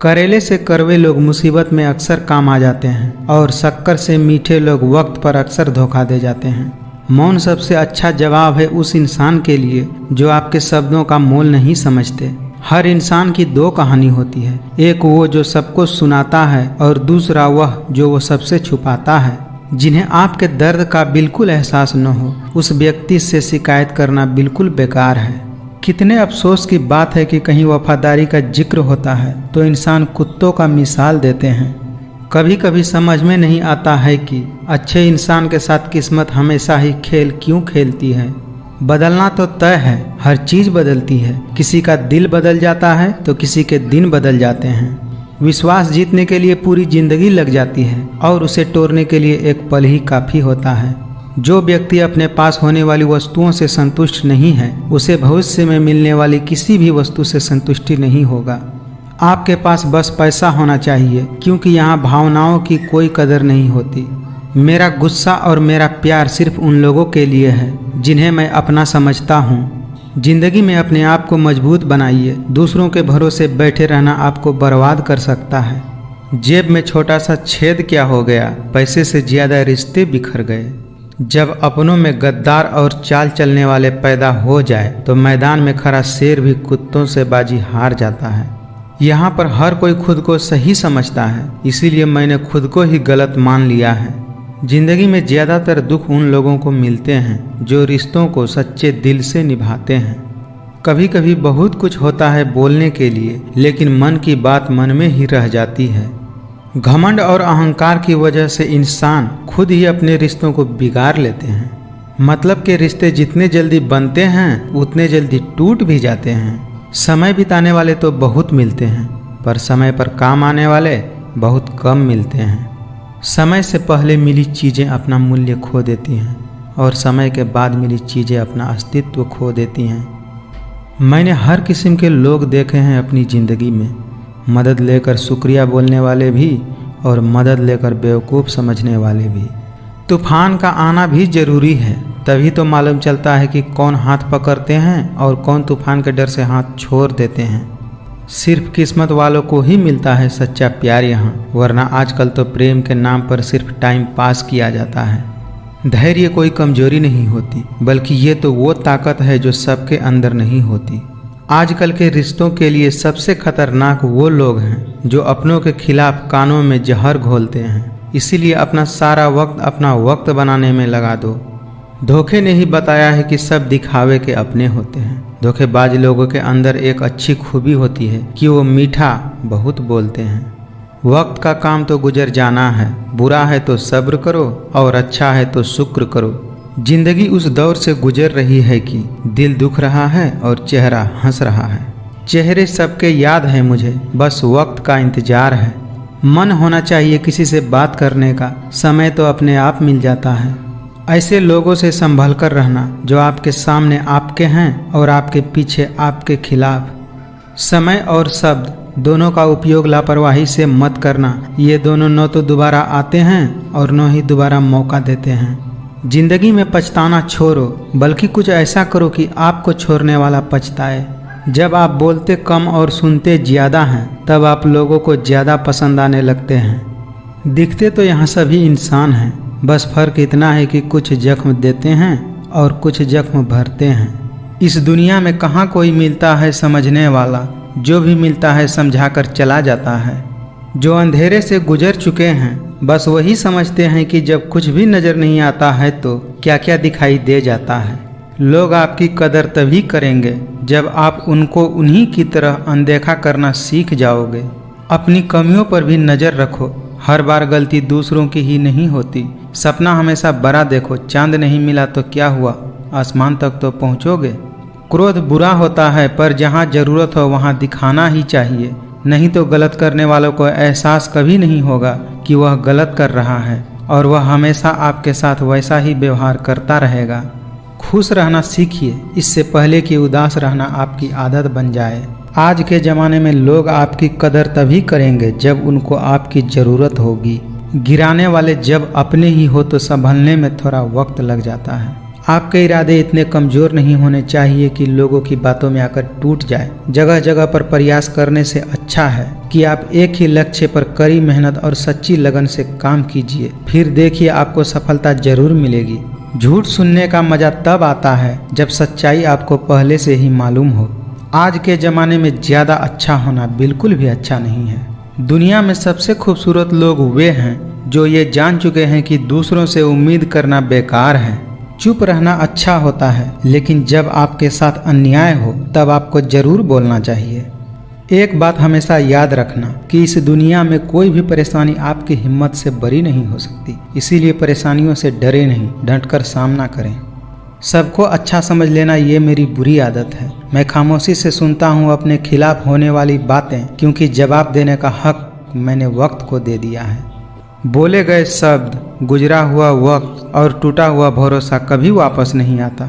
करेले से कड़वे लोग मुसीबत में अक्सर काम आ जाते हैं और शक्कर से मीठे लोग वक्त पर अक्सर धोखा दे जाते हैं। मौन सबसे अच्छा जवाब है उस इंसान के लिए जो आपके शब्दों का मोल नहीं समझते। हर इंसान की दो कहानी होती है, एक वो जो सबको सुनाता है और दूसरा वह जो वो सबसे छुपाता है। जिन्हें आपके दर्द का बिल्कुल एहसास न हो उस व्यक्ति से शिकायत करना बिल्कुल बेकार है। कितने अफसोस की बात है कि कहीं वफादारी का जिक्र होता है तो इंसान कुत्तों का मिसाल देते हैं। कभी कभी समझ में नहीं आता है कि अच्छे इंसान के साथ किस्मत हमेशा ही खेल क्यों खेलती है। बदलना तो तय है, हर चीज़ बदलती है। किसी का दिल बदल जाता है तो किसी के दिन बदल जाते हैं। विश्वास जीतने के लिए पूरी जिंदगी लग जाती है और उसे तोड़ने के लिए एक पल ही काफ़ी होता है। जो व्यक्ति अपने पास होने वाली वस्तुओं से संतुष्ट नहीं है उसे भविष्य में मिलने वाली किसी भी वस्तु से संतुष्टि नहीं होगा। आपके पास बस पैसा होना चाहिए, क्योंकि यहाँ भावनाओं की कोई कदर नहीं होती। मेरा गुस्सा और मेरा प्यार सिर्फ उन लोगों के लिए है जिन्हें मैं अपना समझता हूँ। जिंदगी में अपने आप को मजबूत बनाइए, दूसरों के भरोसे बैठे रहना आपको बर्बाद कर सकता है। जेब में छोटा सा छेद क्या हो गया, पैसे से ज़्यादा रिश्ते बिखर गए। जब अपनों में गद्दार और चाल चलने वाले पैदा हो जाए तो मैदान में खड़ा शेर भी कुत्तों से बाजी हार जाता है। यहाँ पर हर कोई खुद को सही समझता है, इसीलिए मैंने खुद को ही गलत मान लिया है। जिंदगी में ज़्यादातर दुख उन लोगों को मिलते हैं जो रिश्तों को सच्चे दिल से निभाते हैं। कभी कभी बहुत कुछ होता है बोलने के लिए, लेकिन मन की बात मन में ही रह जाती है। घमंड और अहंकार की वजह से इंसान खुद ही अपने रिश्तों को बिगाड़ लेते हैं। मतलब के रिश्ते जितने जल्दी बनते हैं उतने जल्दी टूट भी जाते हैं। समय बिताने वाले तो बहुत मिलते हैं, पर समय पर काम आने वाले बहुत कम मिलते हैं। समय से पहले मिली चीज़ें अपना मूल्य खो देती हैं और समय के बाद मिली चीज़ें अपना अस्तित्व खो देती हैं। मैंने हर किस्म के लोग देखे हैं अपनी ज़िंदगी में, मदद लेकर शुक्रिया बोलने वाले भी और मदद लेकर बेवकूफ़ समझने वाले भी। तूफान का आना भी ज़रूरी है, तभी तो मालूम चलता है कि कौन हाथ पकड़ते हैं और कौन तूफान के डर से हाथ छोड़ देते हैं। सिर्फ किस्मत वालों को ही मिलता है सच्चा प्यार यहाँ, वरना आजकल तो प्रेम के नाम पर सिर्फ टाइम पास किया जाता है। धैर्य कोई कमजोरी नहीं होती, बल्कि ये तो वो ताकत है जो सबके अंदर नहीं होती। आजकल के रिश्तों के लिए सबसे खतरनाक वो लोग हैं जो अपनों के खिलाफ कानों में जहर घोलते हैं। इसीलिए अपना सारा वक्त अपना वक्त बनाने में लगा दो। धोखे ने ही बताया है कि सब दिखावे के अपने होते हैं। धोखेबाज लोगों के अंदर एक अच्छी खूबी होती है कि वो मीठा बहुत बोलते हैं। वक्त का काम तो गुजर जाना है, बुरा है तो सब्र करो और अच्छा है तो शुक्र करो। जिंदगी उस दौर से गुजर रही है कि दिल दुख रहा है और चेहरा हंस रहा है। चेहरे सबके याद है मुझे, बस वक्त का इंतजार है। मन होना चाहिए किसी से बात करने का, समय तो अपने आप मिल जाता है। ऐसे लोगों से संभल कर रहना जो आपके सामने आपके हैं और आपके पीछे आपके खिलाफ। समय और शब्द दोनों का उपयोग लापरवाही से मत करना, ये दोनों न तो दोबारा आते हैं और न ही दोबारा मौका देते हैं। जिंदगी में पछताना छोड़ो, बल्कि कुछ ऐसा करो कि आपको छोड़ने वाला पछताए। जब आप बोलते कम और सुनते ज़्यादा हैं तब आप लोगों को ज़्यादा पसंद आने लगते हैं। दिखते तो यहाँ सभी इंसान हैं, बस फ़र्क इतना है कि कुछ जख्म देते हैं और कुछ जख्म भरते हैं। इस दुनिया में कहाँ कोई मिलता है समझने वाला, जो भी मिलता है समझा कर चला जाता है। जो अंधेरे से गुजर चुके हैं बस वही समझते हैं कि जब कुछ भी नज़र नहीं आता है तो क्या क्या दिखाई दे जाता है। लोग आपकी कदर तभी करेंगे जब आप उनको उन्हीं की तरह अनदेखा करना सीख जाओगे। अपनी कमियों पर भी नज़र रखो, हर बार गलती दूसरों की ही नहीं होती। सपना हमेशा बड़ा देखो, चांद नहीं मिला तो क्या हुआ, आसमान तक तो पहुँचोगे। क्रोध बुरा होता है, पर जहाँ ज़रूरत हो वहाँ दिखाना ही चाहिए, नहीं तो गलत करने वालों को एहसास कभी नहीं होगा कि वह गलत कर रहा है और वह हमेशा आपके साथ वैसा ही व्यवहार करता रहेगा। खुश रहना सीखिए, इससे पहले कि उदास रहना आपकी आदत बन जाए। आज के ज़माने में लोग आपकी कदर तभी करेंगे जब उनको आपकी ज़रूरत होगी। गिराने वाले जब अपने ही हो तो संभलने में थोड़ा वक्त लग जाता है। आपके इरादे इतने कमज़ोर नहीं होने चाहिए कि लोगों की बातों में आकर टूट जाए। जगह जगह पर प्रयास करने से अच्छा है कि आप एक ही लक्ष्य पर कड़ी मेहनत और सच्ची लगन से काम कीजिए, फिर देखिए आपको सफलता जरूर मिलेगी। झूठ सुनने का मज़ा तब आता है जब सच्चाई आपको पहले से ही मालूम हो। आज के ज़माने में ज़्यादा अच्छा होना बिल्कुल भी अच्छा नहीं है। दुनिया में सबसे खूबसूरत लोग वे हैं जो ये जान चुके हैं कि दूसरों से उम्मीद करना बेकार है। चुप रहना अच्छा होता है, लेकिन जब आपके साथ अन्याय हो तब आपको जरूर बोलना चाहिए। एक बात हमेशा याद रखना कि इस दुनिया में कोई भी परेशानी आपकी हिम्मत से बरी नहीं हो सकती। इसीलिए परेशानियों से डरे नहीं, डटकर सामना करें। सबको अच्छा समझ लेना ये मेरी बुरी आदत है। मैं खामोशी से सुनता हूँ अपने खिलाफ होने वाली बातें, क्योंकि जवाब देने का हक मैंने वक्त को दे दिया है। बोले गए शब्द, गुजरा हुआ वक्त और टूटा हुआ भरोसा कभी वापस नहीं आता।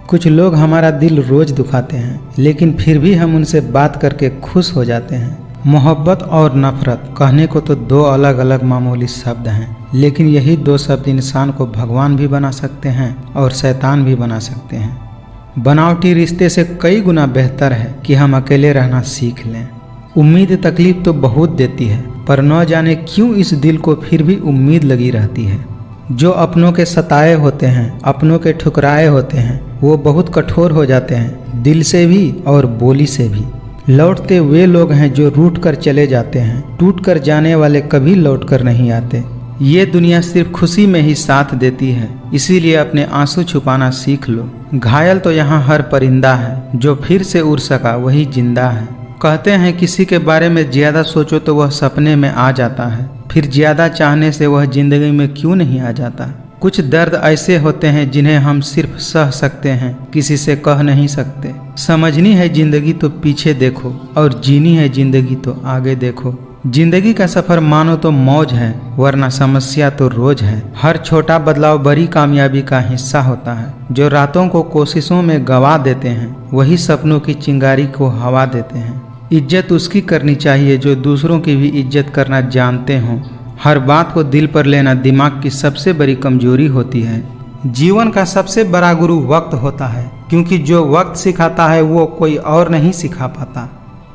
कुछ लोग हमारा दिल रोज दुखाते हैं, लेकिन फिर भी हम उनसे बात करके खुश हो जाते हैं। मोहब्बत और नफरत कहने को तो दो अलग अलग मामूली शब्द हैं, लेकिन यही दो शब्द इंसान को भगवान भी बना सकते हैं और शैतान भी बना सकते हैं। बनावटी रिश्ते से कई गुना बेहतर है कि हम अकेले रहना सीख लें। उम्मीद तकलीफ तो बहुत देती है, पर न जाने क्यों इस दिल को फिर भी उम्मीद लगी रहती है। जो अपनों के सताए होते हैं, अपनों के ठुकराए होते हैं, वो बहुत कठोर हो जाते हैं, दिल से भी और बोली से भी। लौटते वे लोग हैं जो रूठ कर चले जाते हैं, टूट कर जाने वाले कभी लौट कर नहीं आते। ये दुनिया सिर्फ खुशी में ही साथ देती है, इसीलिए अपने आंसू छुपाना सीख लो। घायल तो यहाँ हर परिंदा है, जो फिर से उड़ सका वही जिंदा है। कहते हैं किसी के बारे में ज्यादा सोचो तो वह सपने में आ जाता है, फिर ज्यादा चाहने से वह जिंदगी में क्यों नहीं आ जाता। कुछ दर्द ऐसे होते हैं जिन्हें हम सिर्फ सह सकते हैं, किसी से कह नहीं सकते। समझनी है जिंदगी तो पीछे देखो, और जीनी है जिंदगी तो आगे देखो। जिंदगी का सफर मानो तो मौज है, वरना समस्या तो रोज है। हर छोटा बदलाव बड़ी कामयाबी का हिस्सा होता है। जो रातों को कोशिशों में गवा देते हैं, वही सपनों की चिंगारी को हवा देते हैं। इज्जत उसकी करनी चाहिए जो दूसरों की भी इज्जत करना जानते हों। हर बात को दिल पर लेना दिमाग की सबसे बड़ी कमजोरी होती है। जीवन का सबसे बड़ा गुरु वक्त होता है, क्योंकि जो वक्त सिखाता है वो कोई और नहीं सिखा पाता।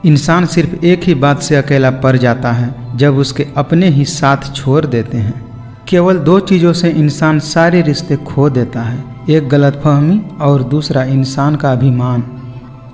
इंसान सिर्फ एक ही बात से अकेला पड़ जाता है, जब उसके अपने ही साथ छोड़ देते हैं। केवल दो चीज़ों से इंसान सारे रिश्ते खो देता है, एक गलतफहमी और दूसरा इंसान का अभिमान।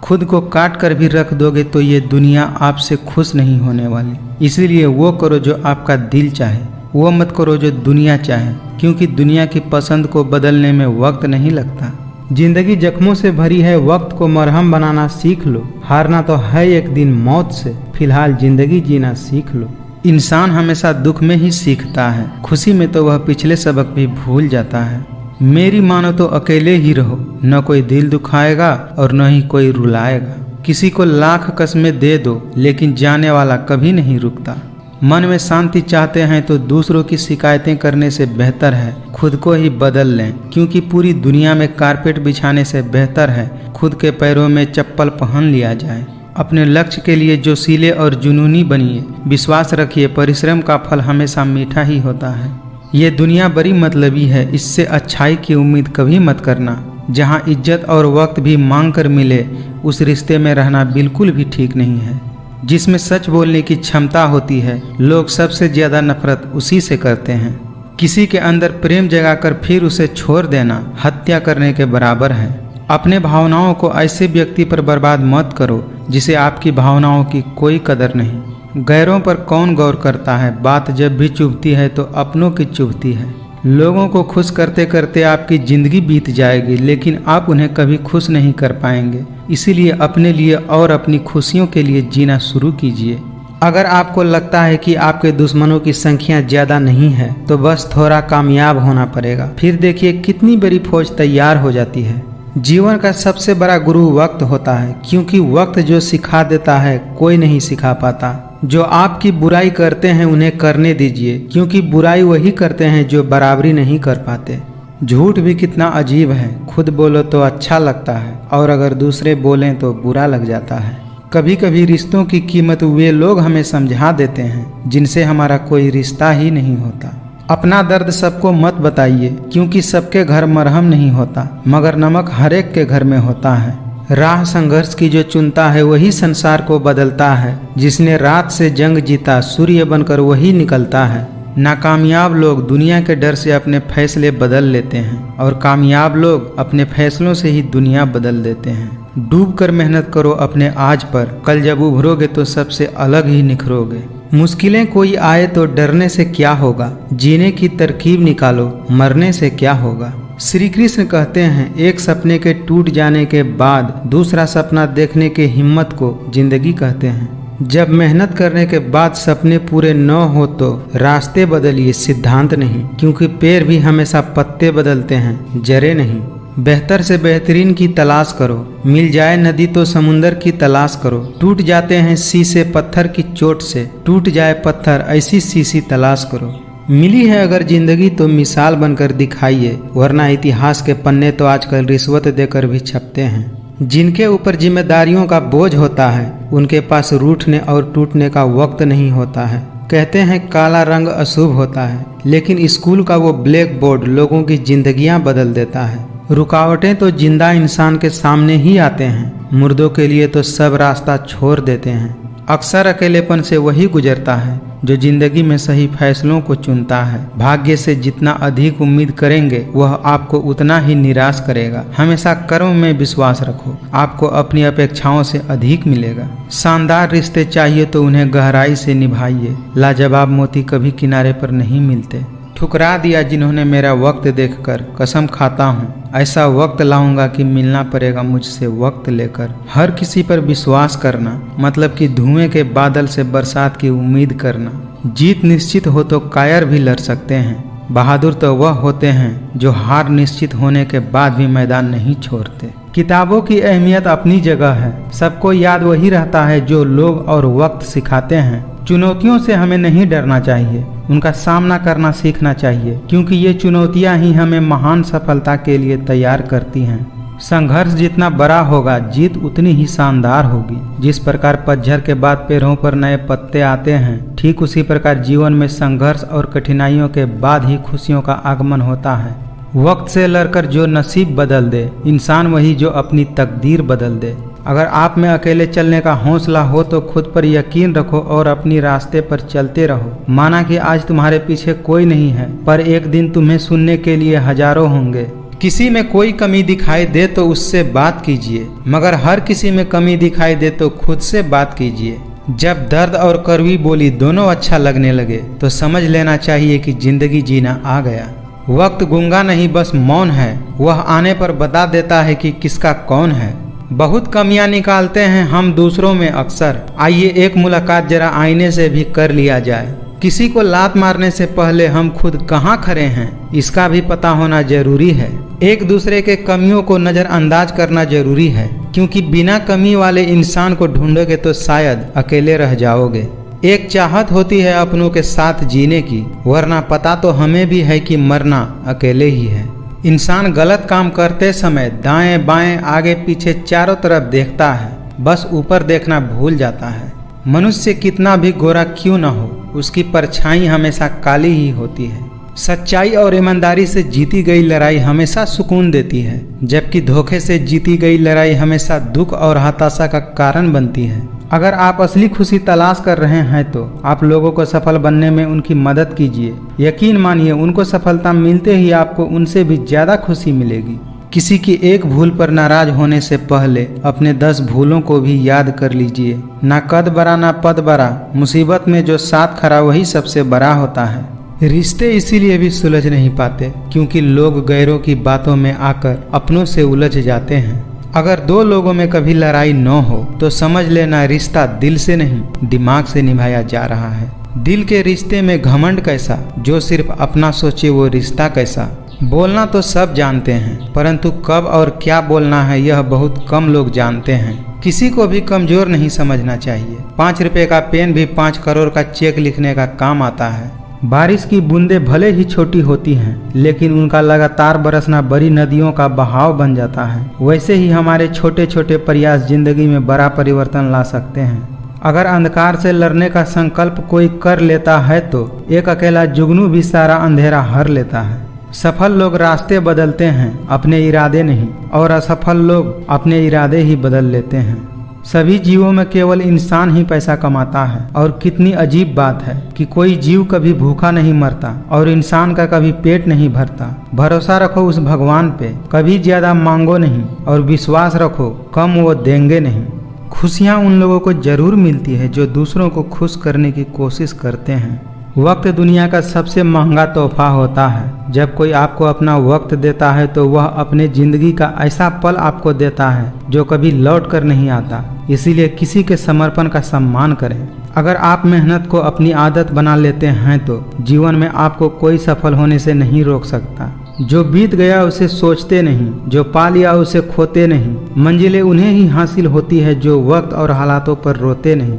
खुद को काट कर भी रख दोगे तो ये दुनिया आपसे खुश नहीं होने वाली। इसीलिए वो करो जो आपका दिल चाहे, वो मत करो जो दुनिया चाहे, क्योंकि दुनिया की पसंद को बदलने में वक्त नहीं लगता। जिंदगी जख्मों से भरी है, वक्त को मरहम बनाना सीख लो। हारना तो है एक दिन मौत से, फिलहाल जिंदगी जीना सीख लो। इंसान हमेशा दुख में ही सीखता है, खुशी में तो वह पिछले सबक भी भूल जाता है। मेरी मानो तो अकेले ही रहो, न कोई दिल दुखाएगा और न ही कोई रुलाएगा। किसी को लाख कस्में दे दो, लेकिन जाने वाला कभी नहीं रुकता। मन में शांति चाहते हैं तो दूसरों की शिकायतें करने से बेहतर है खुद को ही बदल लें, क्योंकि पूरी दुनिया में कारपेट बिछाने से बेहतर है खुद के पैरों में चप्पल पहन लिया जाए। अपने लक्ष्य के लिए जोशीले और जुनूनी बनिए। विश्वास रखिए, परिश्रम का फल हमेशा मीठा ही होता है। ये दुनिया बड़ी मतलबी है, इससे अच्छाई की उम्मीद कभी मत करना। जहाँ इज्जत और वक्त भी मांग कर मिले, उस रिश्ते में रहना बिल्कुल भी ठीक नहीं है। जिसमें सच बोलने की क्षमता होती है, लोग सबसे ज्यादा नफरत उसी से करते हैं। किसी के अंदर प्रेम जगाकर फिर उसे छोड़ देना हत्या करने के बराबर है। अपने भावनाओं को ऐसे व्यक्ति पर बर्बाद मत करो जिसे आपकी भावनाओं की कोई कदर नहीं। गैरों पर कौन गौर करता है, बात जब भी चुभती है तो अपनों की चुभती है। लोगों को खुश करते करते आपकी जिंदगी बीत जाएगी, लेकिन आप उन्हें कभी खुश नहीं कर पाएंगे। इसीलिए अपने लिए और अपनी खुशियों के लिए जीना शुरू कीजिए। अगर आपको लगता है कि आपके दुश्मनों की संख्या ज्यादा नहीं है, तो बस थोड़ा कामयाब होना पड़ेगा, फिर देखिए कितनी बड़ी फौज तैयार हो जाती है। जीवन का सबसे बड़ा गुरु वक्त होता है, क्योंकि वक्त जो सिखा देता है कोई नहीं सिखा पाता। जो आपकी बुराई करते हैं उन्हें करने दीजिए, क्योंकि बुराई वही करते हैं जो बराबरी नहीं कर पाते। झूठ भी कितना अजीब है, खुद बोलो तो अच्छा लगता है और अगर दूसरे बोलें तो बुरा लग जाता है। कभी कभी रिश्तों की कीमत वे लोग हमें समझा देते हैं जिनसे हमारा कोई रिश्ता ही नहीं होता। अपना दर्द सबको मत बताइए, क्योंकि सबके घर मरहम नहीं होता, मगर नमक हर एक के घर में होता है। राह संघर्ष की जो चुनता है वही संसार को बदलता है। जिसने रात से जंग जीता सूर्य बनकर वही निकलता है। नाकामयाब लोग दुनिया के डर से अपने फैसले बदल लेते हैं और कामयाब लोग अपने फैसलों से ही दुनिया बदल देते हैं। डूब कर मेहनत करो अपने आज पर, कल जब उभरोगे तो सबसे अलग ही निखरोगे। मुश्किलें कोई आए तो डरने से क्या होगा, जीने की तरकीब निकालो, मरने से क्या होगा। श्री कृष्ण कहते हैं, एक सपने के टूट जाने के बाद दूसरा सपना देखने के हिम्मत को जिंदगी कहते हैं। जब मेहनत करने के बाद सपने पूरे न हो तो रास्ते बदलिए, सिद्धांत नहीं, क्योंकि पेड़ भी हमेशा पत्ते बदलते हैं, जड़ें नहीं। बेहतर से बेहतरीन की तलाश करो, मिल जाए नदी तो समुंदर की तलाश करो। टूट जाते हैं शीशे पत्थर की चोट से, टूट जाए पत्थर ऐसी शीशी तलाश करो। मिली है अगर जिंदगी तो मिसाल बनकर दिखाइए, वरना इतिहास के पन्ने तो आजकल रिश्वत देकर भी छपते हैं। जिनके ऊपर जिम्मेदारियों का बोझ होता है उनके पास रूठने और टूटने का वक्त नहीं होता है। कहते हैं काला रंग अशुभ होता है, लेकिन स्कूल का वो ब्लैक बोर्ड लोगों की जिंदगियां बदल देता है। रुकावटें तो जिंदा इंसान के सामने ही आते हैं, मुर्दों के लिए तो सब रास्ता छोड़ देते हैं। अक्सर अकेलेपन से वही गुजरता है जो जिंदगी में सही फैसलों को चुनता है। भाग्य से जितना अधिक उम्मीद करेंगे वह आपको उतना ही निराश करेगा। हमेशा कर्म में विश्वास रखो, आपको अपनी अपेक्षाओं से अधिक मिलेगा। शानदार रिश्ते चाहिए तो उन्हें गहराई से निभाइए, लाजवाब मोती कभी किनारे पर नहीं मिलते। ठुकरा दिया जिन्होंने मेरा वक्त देखकर, कसम खाता हूँ ऐसा वक्त लाऊंगा कि मिलना पड़ेगा मुझसे वक्त लेकर। हर किसी पर विश्वास करना मतलब कि धुएं के बादल से बरसात की उम्मीद करना। जीत निश्चित हो तो कायर भी लड़ सकते हैं, बहादुर तो वह होते हैं जो हार निश्चित होने के बाद भी मैदान नहीं छोड़ते। किताबों की अहमियत अपनी जगह है, सबको याद वही रहता है जो लोग और वक्त सिखाते हैं। चुनौतियों से हमें नहीं डरना चाहिए, उनका सामना करना सीखना चाहिए, क्योंकि ये चुनौतियां ही हमें महान सफलता के लिए तैयार करती हैं। संघर्ष जितना बड़ा होगा जीत उतनी ही शानदार होगी। जिस प्रकार पतझड़ के बाद पेड़ों पर नए पत्ते आते हैं, ठीक उसी प्रकार जीवन में संघर्ष और कठिनाइयों के बाद ही खुशियों का आगमन होता है। वक्त से लड़कर जो नसीब बदल दे, इंसान वही जो अपनी तकदीर बदल दे। अगर आप में अकेले चलने का हौसला हो तो खुद पर यकीन रखो और अपनी रास्ते पर चलते रहो। माना कि आज तुम्हारे पीछे कोई नहीं है, पर एक दिन तुम्हें सुनने के लिए हजारों होंगे। किसी में कोई कमी दिखाई दे तो उससे बात कीजिए, मगर हर किसी में कमी दिखाई दे तो खुद से बात कीजिए। जब दर्द और कड़वी बोली दोनों अच्छा लगने लगे तो समझ लेना चाहिए कि जिंदगी जीना आ गया। वक्त गूंगा नहीं बस मौन है, वह आने पर बता देता है कि किसका कौन है। बहुत कमियां निकालते हैं हम दूसरों में अक्सर, आइए एक मुलाकात जरा आईने से भी कर लिया जाए। किसी को लात मारने से पहले हम खुद कहाँ खड़े हैं इसका भी पता होना जरूरी है। एक दूसरे के कमियों को नज़रअंदाज करना जरूरी है, क्योंकि बिना कमी वाले इंसान को ढूंढोगे तो शायद अकेले रह जाओगे। एक चाहत होती है अपनों के साथ जीने की, वरना पता तो हमें भी है कि मरना अकेले ही है। इंसान गलत काम करते समय दाएं बाएं आगे पीछे चारों तरफ देखता है, बस ऊपर देखना भूल जाता है। मनुष्य कितना भी गोरा क्यों न हो, उसकी परछाई हमेशा काली ही होती है। सच्चाई और ईमानदारी से जीती गई लड़ाई हमेशा सुकून देती है, जबकि धोखे से जीती गई लड़ाई हमेशा दुख और हताशा का कारण बनती है। अगर आप असली खुशी तलाश कर रहे हैं तो आप लोगों को सफल बनने में उनकी मदद कीजिए। यकीन मानिए उनको सफलता मिलते ही आपको उनसे भी ज्यादा खुशी मिलेगी। किसी की एक भूल पर नाराज होने से पहले अपने 10 भूलों को भी याद कर लीजिए। ना कद बड़ा ना पद बड़ा, मुसीबत में जो साथ खड़ा वही सबसे बड़ा होता है। रिश्ते इसीलिए भी सुलझ नहीं पाते क्योंकि लोग गैरों की बातों में आकर अपनों से उलझ जाते हैं। अगर 2 लोगों में कभी लड़ाई न हो तो समझ लेना रिश्ता दिल से नहीं दिमाग से निभाया जा रहा है। दिल के रिश्ते में घमंड कैसा, जो सिर्फ अपना सोचे वो रिश्ता कैसा। बोलना तो सब जानते हैं, परंतु कब और क्या बोलना है यह बहुत कम लोग जानते हैं। किसी को भी कमजोर नहीं समझना चाहिए। 5 रुपए का पेन भी 5 करोड़ का चेक लिखने का काम आता है। बारिश की बूंदें भले ही छोटी होती हैं, लेकिन उनका लगातार बरसना बड़ी नदियों का बहाव बन जाता है। वैसे ही हमारे छोटे छोटे प्रयास जिंदगी में बड़ा परिवर्तन ला सकते हैं। अगर अंधकार से लड़ने का संकल्प कोई कर लेता है तो एक अकेला जुगनू भी सारा अंधेरा हर लेता है। सफल लोग रास्ते बदलते हैं, अपने इरादे नहीं, और असफल लोग अपने इरादे ही बदल लेते हैं। सभी जीवों में केवल इंसान ही पैसा कमाता है। और कितनी अजीब बात है कि कोई जीव कभी भूखा नहीं मरता और इंसान का कभी पेट नहीं भरता। भरोसा रखो उस भगवान पे, कभी ज्यादा मांगो नहीं, और विश्वास रखो कम वो देंगे नहीं। खुशियाँ उन लोगों को जरूर मिलती है जो दूसरों को खुश करने की कोशिश करते हैं। वक्त दुनिया का सबसे महंगा तोहफा होता है। जब कोई आपको अपना वक्त देता है तो वह अपने जिंदगी का ऐसा पल आपको देता है जो कभी लौट कर नहीं आता। इसीलिए किसी के समर्पण का सम्मान करें। अगर आप मेहनत को अपनी आदत बना लेते हैं तो जीवन में आपको कोई सफल होने से नहीं रोक सकता। जो बीत गया उसे सोचते नहीं, जो पा लिया उसे खोते नहीं। मंजिलें उन्हें ही हासिल होती है जो वक्त और हालातों पर रोते नहीं।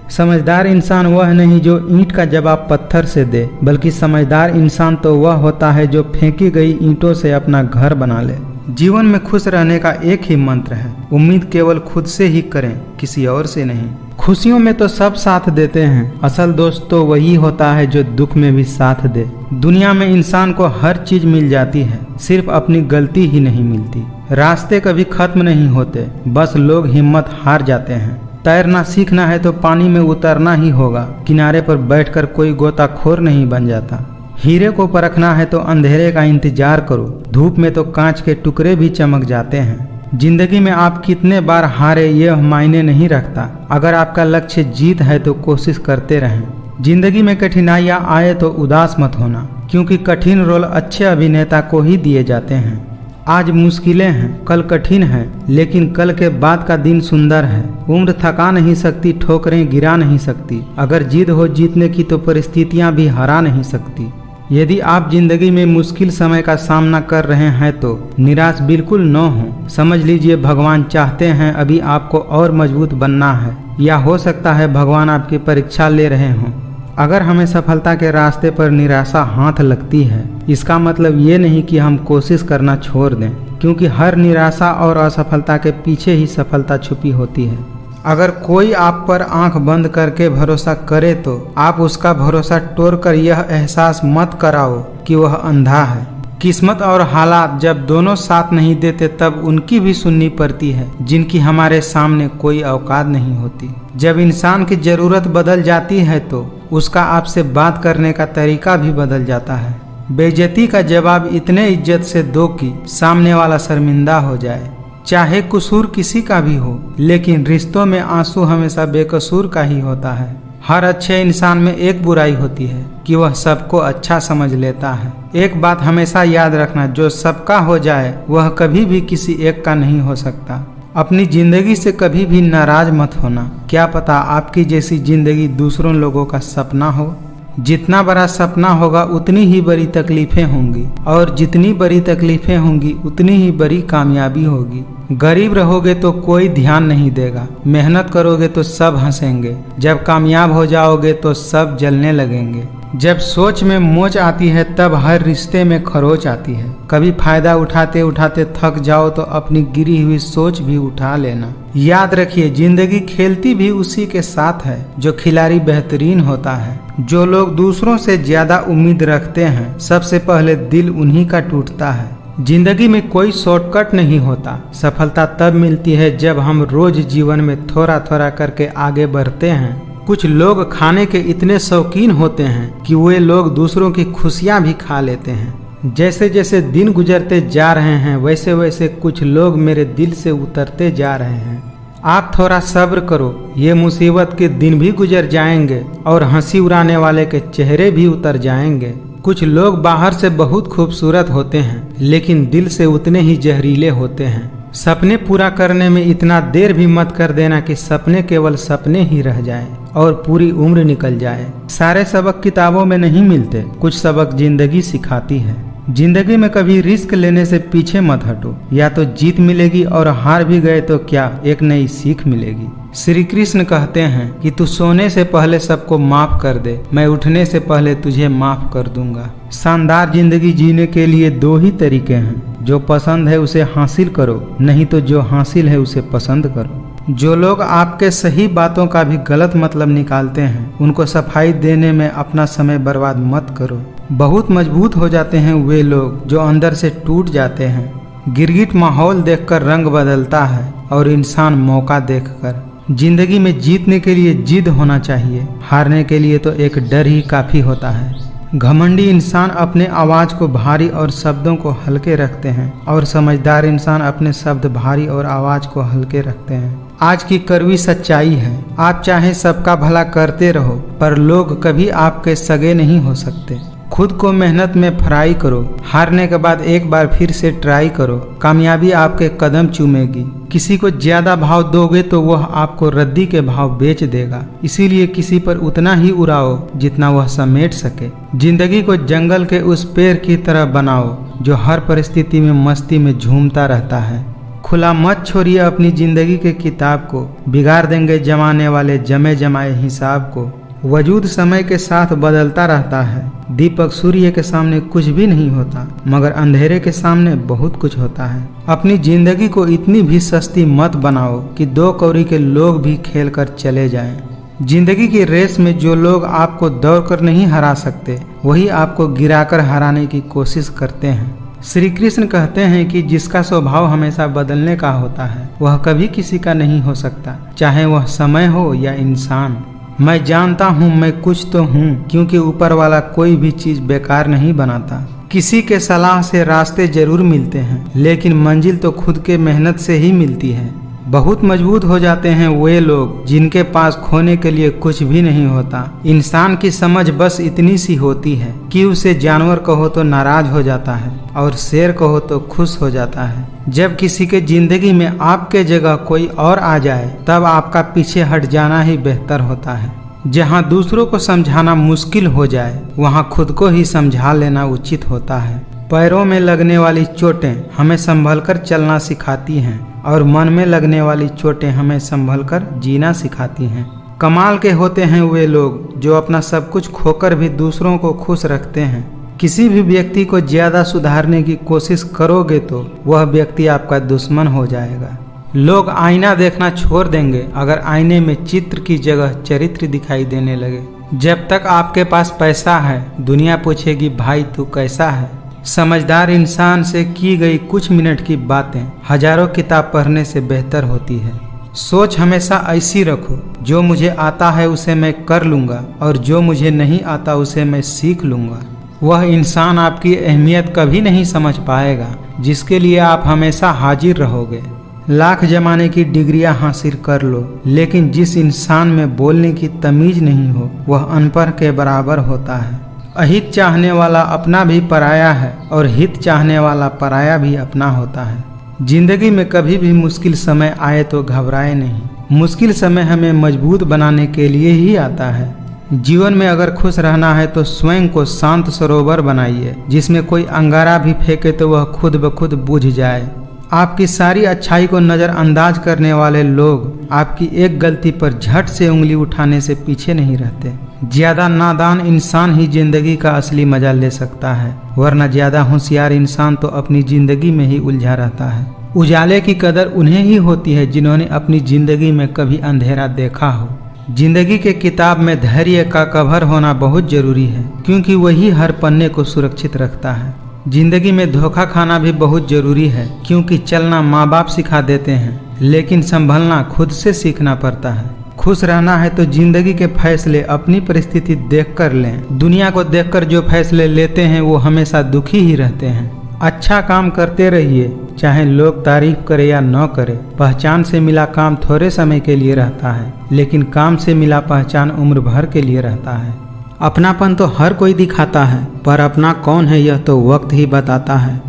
समझदार इंसान वह नहीं जो ईंट का जवाब पत्थर से दे, बल्कि समझदार इंसान तो वह होता है जो फेंकी गई ईंटों से अपना घर बना ले। जीवन में खुश रहने का एक ही मंत्र है, उम्मीद केवल खुद से ही करें, किसी और से नहीं। खुशियों में तो सब साथ देते हैं, असल दोस्त तो वही होता है जो दुख में भी साथ दे। दुनिया में इंसान को हर चीज मिल जाती है, सिर्फ अपनी गलती ही नहीं मिलती। रास्ते कभी खत्म नहीं होते, बस लोग हिम्मत हार जाते हैं। तैरना सीखना है तो पानी में उतरना ही होगा, किनारे पर बैठकर कोई गोताखोर नहीं बन जाता। हीरे को परखना है तो अंधेरे का इंतजार करो, धूप में तो कांच के टुकड़े भी चमक जाते हैं। जिंदगी में आप कितने बार हारे यह मायने नहीं रखता, अगर आपका लक्ष्य जीत है तो कोशिश करते रहें। जिंदगी में कठिनाइयाँ आए तो उदास मत होना, क्योंकि कठिन रोल अच्छे अभिनेता को ही दिए जाते हैं। आज मुश्किलें हैं, कल कठिन है, लेकिन कल के बाद का दिन सुंदर है। उम्र थका नहीं सकती, ठोकरें गिरा नहीं सकती। अगर जिद हो जीतने की तो परिस्थितियां भी हरा नहीं सकती। यदि आप जिंदगी में मुश्किल समय का सामना कर रहे हैं तो निराश बिल्कुल न हो। समझ लीजिए भगवान चाहते हैं अभी आपको और मजबूत बनना है, या हो सकता है भगवान आपकी परीक्षा ले रहे हों। अगर हमें सफलता के रास्ते पर निराशा हाथ लगती है, इसका मतलब ये नहीं कि हम कोशिश करना छोड़ दें, क्योंकि हर निराशा और असफलता के पीछे ही सफलता छुपी होती है। अगर कोई आप पर आंख बंद करके भरोसा करे तो आप उसका भरोसा तोड़कर यह एहसास मत कराओ कि वह अंधा है। किस्मत और हालात जब दोनों साथ नहीं देते तब उनकी भी सुननी पड़ती है जिनकी हमारे सामने कोई औकात नहीं होती। जब इंसान की जरूरत बदल जाती है तो उसका आपसे बात करने का तरीका भी बदल जाता है। बेइज्जती का जवाब इतने इज्जत से दो कि सामने वाला शर्मिंदा हो जाए। चाहे कसूर किसी का भी हो, लेकिन रिश्तों में आंसू हमेशा बेकसूर का ही होता है। हर अच्छे इंसान में एक बुराई होती है कि वह सबको अच्छा समझ लेता है। एक बात हमेशा याद रखना, जो सबका हो जाए वह कभी भी किसी एक का नहीं हो सकता। अपनी जिंदगी से कभी भी नाराज मत होना, क्या पता आपकी जैसी जिंदगी दूसरों लोगों का सपना हो। जितना बड़ा सपना होगा उतनी ही बड़ी तकलीफें होंगी, और जितनी बड़ी तकलीफें होंगी उतनी ही बड़ी कामयाबी होगी। गरीब रहोगे तो कोई ध्यान नहीं देगा, मेहनत करोगे तो सब हंसेंगे, जब कामयाब हो जाओगे तो सब जलने लगेंगे। जब सोच में मोच आती है तब हर रिश्ते में खरोच आती है। कभी फायदा उठाते उठाते थक जाओ तो अपनी गिरी हुई सोच भी उठा लेना। याद रखिए जिंदगी खेलती भी उसी के साथ है जो खिलाड़ी बेहतरीन होता है। जो लोग दूसरों से ज्यादा उम्मीद रखते हैं सबसे पहले दिल उन्हीं का टूटता है। जिंदगी में कोई शॉर्टकट नहीं होता, सफलता तब मिलती है जब हम रोज जीवन में थोड़ा थोड़ा करके आगे बढ़ते हैं। कुछ लोग खाने के इतने शौकीन होते हैं कि वे लोग दूसरों की खुशियां भी खा लेते हैं। जैसे जैसे दिन गुजरते जा रहे हैं वैसे वैसे कुछ लोग मेरे दिल से उतरते जा रहे हैं। आप थोड़ा सब्र करो, ये मुसीबत के दिन भी गुजर जाएंगे और हंसी उड़ाने वाले के चेहरे भी उतर जाएंगे। कुछ लोग बाहर से बहुत खूबसूरत होते हैं लेकिन दिल से उतने ही जहरीले होते हैं। सपने पूरा करने में इतना देर भी मत कर देना कि सपने केवल सपने ही रह जाएं और पूरी उम्र निकल जाए। सारे सबक किताबों में नहीं मिलते, कुछ सबक जिंदगी सिखाती है। जिंदगी में कभी रिस्क लेने से पीछे मत हटो, या तो जीत मिलेगी और हार भी गए तो क्या एक नई सीख मिलेगी। श्री कृष्ण कहते हैं कि तू सोने से पहले सबको माफ कर दे, मैं उठने से पहले तुझे माफ कर दूंगा। शानदार जिंदगी जीने के लिए दो ही तरीके हैं, जो पसंद है उसे हासिल करो, नहीं तो जो हासिल है उसे पसंद करो। जो लोग आपके सही बातों का भी गलत मतलब निकालते हैं, उनको सफाई देने में अपना समय बर्बाद मत करो। बहुत मजबूत हो जाते हैं वे लोग जो अंदर से टूट जाते हैं। गिरगिट माहौल देखकर रंग बदलता है और इंसान मौका देखकर। जिंदगी में जीतने के लिए जिद होना चाहिए, हारने के लिए तो एक डर ही काफी होता है। घमंडी इंसान अपने आवाज को भारी और शब्दों को हल्के रखते हैं, और समझदार इंसान अपने शब्द भारी और आवाज को हल्के रखते हैं। आज की कड़वी सच्चाई है, आप चाहे सबका भला करते रहो, पर लोग कभी आपके सगे नहीं हो सकते। खुद को मेहनत में फ्राई करो, हारने के बाद एक बार फिर से ट्राई करो, कामयाबी आपके कदम चूमेगी। किसी को ज्यादा भाव दोगे तो वह आपको रद्दी के भाव बेच देगा, इसीलिए किसी पर उतना ही उड़ाओ जितना वह समेट सके। जिंदगी को जंगल के उस पेड़ की तरह बनाओ जो हर परिस्थिति में मस्ती में झूमता रहता है। खुला मत छोड़िए अपनी जिंदगी के किताब को, बिगाड़ देंगे जमाने वाले जमे जमाए हिसाब को। वजूद समय के साथ बदलता रहता है, दीपक सूर्य के सामने कुछ भी नहीं होता, मगर अंधेरे के सामने बहुत कुछ होता है। अपनी जिंदगी को इतनी भी सस्ती मत बनाओ कि 2 कौड़ी के लोग भी खेल कर चले जाएं। जिंदगी की रेस में जो लोग आपको दौड़कर नहीं हरा सकते, वही आपको गिराकर हराने की कोशिश करते हैं। श्री कृष्ण कहते हैं कि जिसका स्वभाव हमेशा बदलने का होता है, वह कभी किसी का नहीं हो सकता, चाहे वह समय हो या इंसान। मैं जानता हूँ मैं कुछ तो हूँ, क्योंकि ऊपर वाला कोई भी चीज बेकार नहीं बनाता। किसी के सलाह से रास्ते जरूर मिलते हैं, लेकिन मंजिल तो खुद के मेहनत से ही मिलती है। बहुत मजबूत हो जाते हैं वे लोग जिनके पास खोने के लिए कुछ भी नहीं होता। इंसान की समझ बस इतनी सी होती है कि उसे जानवर कहो तो नाराज हो जाता है और शेर कहो तो खुश हो जाता है। जब किसी के जिंदगी में आपके जगह कोई और आ जाए, तब आपका पीछे हट जाना ही बेहतर होता है। जहाँ दूसरों को समझाना मुश्किल हो जाए, वहाँ खुद को ही समझा लेना उचित होता है। पैरों में लगने वाली चोटें हमें संभलकर चलना सिखाती हैं, और मन में लगने वाली चोटें हमें संभलकर जीना सिखाती हैं। कमाल के होते हैं वे लोग जो अपना सब कुछ खोकर भी दूसरों को खुश रखते हैं। किसी भी व्यक्ति को ज्यादा सुधारने की कोशिश करोगे तो वह व्यक्ति आपका दुश्मन हो जाएगा। लोग आईना देखना छोड़ देंगे अगर आईने में चित्र की जगह चरित्र दिखाई देने लगे। जब तक आपके पास पैसा है, दुनिया पूछेगी भाई तू कैसा है। समझदार इंसान से की गई कुछ मिनट की बातें हजारों किताब पढ़ने से बेहतर होती है। सोच हमेशा ऐसी रखो, जो मुझे आता है उसे मैं कर लूँगा, और जो मुझे नहीं आता उसे मैं सीख लूँगा। वह इंसान आपकी अहमियत कभी नहीं समझ पाएगा जिसके लिए आप हमेशा हाजिर रहोगे। लाख जमाने की डिग्रियां हासिल कर लो, लेकिन जिस इंसान में बोलने की तमीज नहीं हो, वह अनपढ़ के बराबर होता है। अहित चाहने वाला अपना भी पराया है, और हित चाहने वाला पराया भी अपना होता है। जिंदगी में कभी भी मुश्किल समय आए तो घबराए नहीं। मुश्किल समय हमें मजबूत बनाने के लिए ही आता है। जीवन में अगर खुश रहना है तो स्वयं को शांत सरोवर बनाइए, जिसमें कोई अंगारा भी फेंके तो वह खुद ब खुद बुझ जाए। आपकी सारी अच्छाई को नज़रअंदाज करने वाले लोग आपकी एक गलती पर झट से उंगली उठाने से पीछे नहीं रहते। ज्यादा नादान इंसान ही जिंदगी का असली मजा ले सकता है, वरना ज्यादा होशियार इंसान तो अपनी जिंदगी में ही उलझा रहता है। उजाले की कदर उन्हें ही होती है जिन्होंने अपनी जिंदगी में कभी अंधेरा देखा हो। जिंदगी के किताब में धैर्य का कवर होना बहुत जरूरी है, क्योंकि वही हर पन्ने को सुरक्षित रखता है। जिंदगी में धोखा खाना भी बहुत जरूरी है, क्योंकि चलना माँ बाप सिखा देते हैं, लेकिन संभलना खुद से सीखना पड़ता है। खुश रहना है तो जिंदगी के फैसले अपनी परिस्थिति देखकर लें। दुनिया को देखकर जो फैसले लेते हैं वो हमेशा दुखी ही रहते हैं। अच्छा काम करते रहिए, चाहे लोग तारीफ करे या न करे। पहचान से मिला काम थोड़े समय के लिए रहता है, लेकिन काम से मिला पहचान उम्र भर के लिए रहता है। अपनापन तो हर कोई दिखाता है, पर अपना कौन है यह तो वक्त ही बताता है।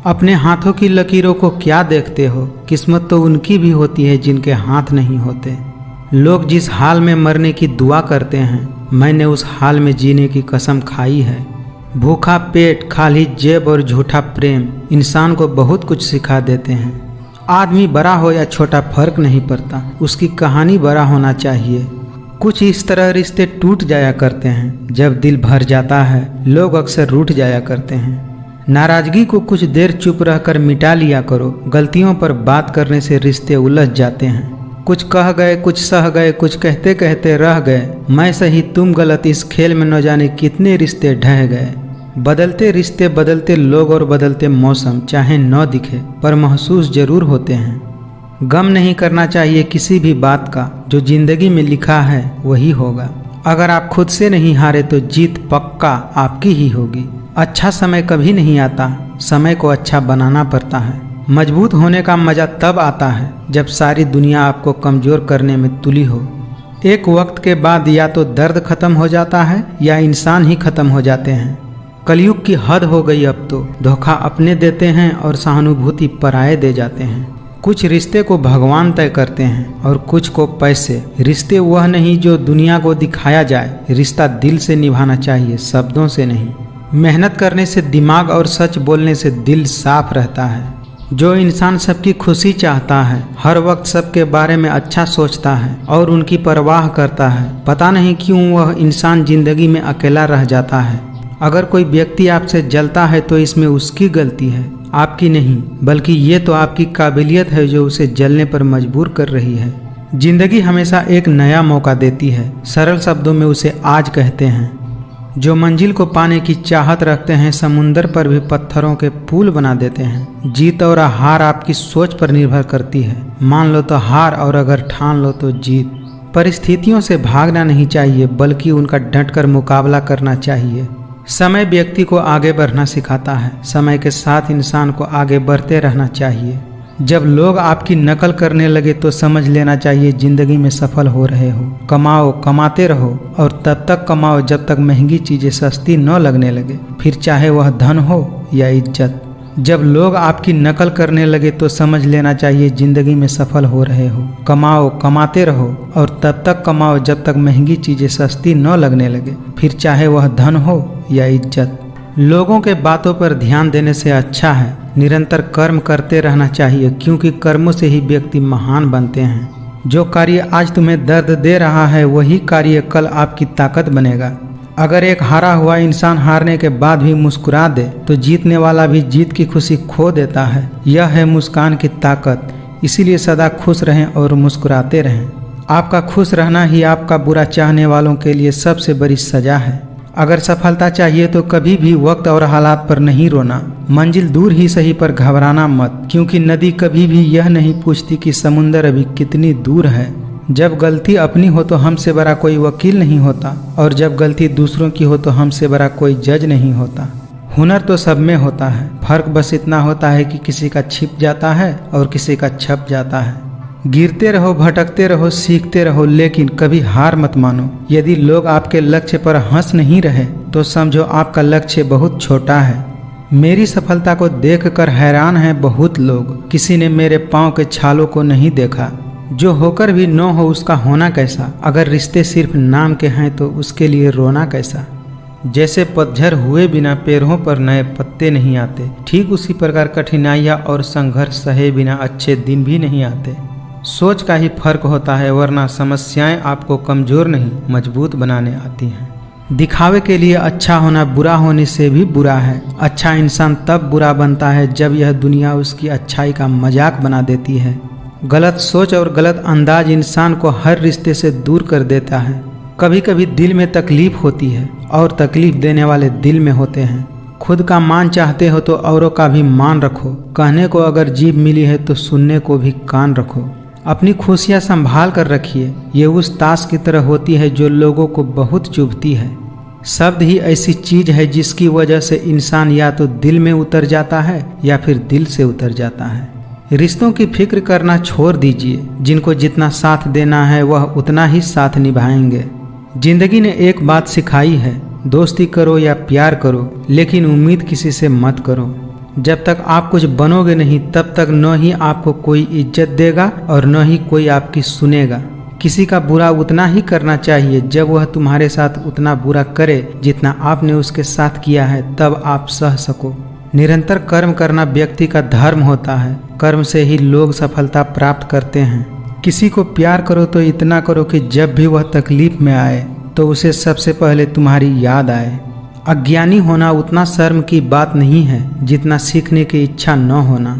अपने हाथों की लकीरों को क्या देखते हो, किस्मत तो उनकी भी होती है जिनके हाथ नहीं होते। लोग जिस हाल में मरने की दुआ करते हैं, मैंने उस हाल में जीने की कसम खाई है। भूखा पेट, खाली जेब और झूठा प्रेम इंसान को बहुत कुछ सिखा देते हैं। आदमी बड़ा हो या छोटा फर्क नहीं पड़ता, उसकी कहानी बड़ा होना चाहिए। कुछ इस तरह रिश्ते टूट जाया करते हैं, जब दिल भर जाता है लोग अक्सर रूठ जाया करते हैं। नाराजगी को कुछ देर चुप रहकर मिटा लिया करो, गलतियों पर बात करने से रिश्ते उलझ जाते हैं। कुछ कह गए, कुछ सह गए, कुछ कहते कहते रह गए, मैं सही तुम गलत, इस खेल में न जाने कितने रिश्ते ढह गए। बदलते रिश्ते, बदलते लोग और बदलते मौसम, चाहे न दिखे पर महसूस जरूर होते हैं। गम नहीं करना चाहिए किसी भी बात का, जो जिंदगी में लिखा है वही होगा। अगर आप खुद से नहीं हारे तो जीत पक्का आपकी ही होगी। अच्छा समय कभी नहीं आता, समय को अच्छा बनाना पड़ता है। मजबूत होने का मजा तब आता है जब सारी दुनिया आपको कमजोर करने में तुली हो। एक वक्त के बाद या तो दर्द खत्म हो जाता है या इंसान ही खत्म हो जाते हैं। कलयुग की हद हो गई अब तो, धोखा अपने देते हैं और सहानुभूति पराये दे जाते हैं। कुछ रिश्ते को भगवान तय करते हैं और कुछ को पैसे। रिश्ते वह नहीं जो दुनिया को दिखाया जाए, रिश्ता दिल से निभाना चाहिए, शब्दों से नहीं। मेहनत करने से दिमाग और सच बोलने से दिल साफ रहता है। जो इंसान सबकी खुशी चाहता है, हर वक्त सबके बारे में अच्छा सोचता है और उनकी परवाह करता है, पता नहीं क्यों वह इंसान जिंदगी में अकेला रह जाता है। अगर कोई व्यक्ति आपसे जलता है तो इसमें उसकी गलती है, आपकी नहीं, बल्कि ये तो आपकी काबिलियत है जो उसे जलने पर मजबूर कर रही है। जिंदगी हमेशा एक नया मौका देती है, सरल शब्दों में उसे आज कहते हैं। जो मंजिल को पाने की चाहत रखते हैं, समुंदर पर भी पत्थरों के पुल बना देते हैं। जीत और हार आपकी सोच पर निर्भर करती है। मान लो तो हार और अगर ठान लो तो जीत। परिस्थितियों से भागना नहीं चाहिए, बल्कि उनका डटकर मुकाबला करना चाहिए। समय व्यक्ति को आगे बढ़ना सिखाता है, समय के साथ इंसान को आगे बढ़ते रहना चाहिए। जब लोग आपकी नकल करने लगे तो समझ लेना चाहिए जिंदगी में सफल हो रहे हो। कमाओ, कमाते रहो और तब तक कमाओ जब तक महंगी चीजें सस्ती न लगने लगे, फिर चाहे वह धन हो या इज्जत। जब लोग आपकी नकल करने लगे तो समझ लेना चाहिए जिंदगी में सफल हो रहे हो। कमाओ, कमाते रहो और तब तक कमाओ जब तक महंगी चीजें सस्ती न लगने लगे, फिर चाहे वह धन हो या इज्जत। लोगों के बातों पर ध्यान देने से अच्छा है निरंतर कर्म करते रहना चाहिए, क्योंकि कर्मों से ही व्यक्ति महान बनते हैं। जो कार्य आज तुम्हें दर्द दे रहा है वही कार्य कल आपकी ताकत बनेगा। अगर एक हारा हुआ इंसान हारने के बाद भी मुस्कुरा दे तो जीतने वाला भी जीत की खुशी खो देता है। यह है मुस्कान की ताकत। इसीलिए सदा खुश रहें और मुस्कुराते रहें। आपका खुश रहना ही आपका बुरा चाहने वालों के लिए सबसे बड़ी सजा है। अगर सफलता चाहिए तो कभी भी वक्त और हालात पर नहीं रोना। मंजिल दूर ही सही पर घबराना मत, क्योंकि नदी कभी भी यह नहीं पूछती कि समुंदर अभी कितनी दूर है। जब गलती अपनी हो तो हमसे बड़ा कोई वकील नहीं होता, और जब गलती दूसरों की हो तो हमसे बड़ा कोई जज नहीं होता। हुनर तो सब में होता है, फर्क बस इतना होता है कि किसी का छिप जाता है और किसी का छप जाता है। गिरते रहो, भटकते रहो, सीखते रहो, लेकिन कभी हार मत मानो। यदि लोग आपके लक्ष्य पर हंस नहीं रहे तो समझो आपका लक्ष्य बहुत छोटा है। मेरी सफलता को देखकर हैरान हैं बहुत लोग। किसी ने मेरे पाँव के छालों को नहीं देखा। जो होकर भी न हो उसका होना कैसा। अगर रिश्ते सिर्फ नाम के हैं तो उसके लिए रोना कैसा। जैसे पतझड़ हुए बिना पेड़ों पर नए पत्ते नहीं आते, ठीक उसी प्रकार कठिनाइयाँ और संघर्ष सहे बिना अच्छे दिन भी नहीं आते। सोच का ही फर्क होता है, वरना समस्याएं आपको कमजोर नहीं मजबूत बनाने आती हैं। दिखावे के लिए अच्छा होना बुरा होने से भी बुरा है। अच्छा इंसान तब बुरा बनता है जब यह दुनिया उसकी अच्छाई का मजाक बना देती है। गलत सोच और गलत अंदाज इंसान को हर रिश्ते से दूर कर देता है। कभी कभी दिल में तकलीफ होती है और तकलीफ देने वाले दिल में होते हैं। खुद का मान चाहते हो तो औरों का भी मान रखो। कहने को अगर जीभ मिली है तो सुनने को भी कान रखो। अपनी खुशियाँ संभाल कर रखिए। ये उस ताश की तरह होती है जो लोगों को बहुत चुभती है। शब्द ही ऐसी चीज है जिसकी वजह से इंसान या तो दिल में उतर जाता है या फिर दिल से उतर जाता है। रिश्तों की फिक्र करना छोड़ दीजिए। जिनको जितना साथ देना है वह उतना ही साथ निभाएंगे। जिंदगी ने एक बात सिखाई है, दोस्ती करो या प्यार करो, लेकिन उम्मीद किसी से मत करो। जब तक आप कुछ बनोगे नहीं तब तक न ही आपको कोई इज्जत देगा और न ही कोई आपकी सुनेगा। किसी का बुरा उतना ही करना चाहिए जब वह तुम्हारे साथ उतना बुरा करे जितना आपने उसके साथ किया है, तब आप सह सको। निरंतर कर्म करना व्यक्ति का धर्म होता है। कर्म से ही लोग सफलता प्राप्त करते हैं। किसी को प्यार करो तो इतना करो कि जब भी वह तकलीफ में आए तो उसे सबसे पहले तुम्हारी याद आए। अज्ञानी होना उतना शर्म की बात नहीं है जितना सीखने की इच्छा न होना।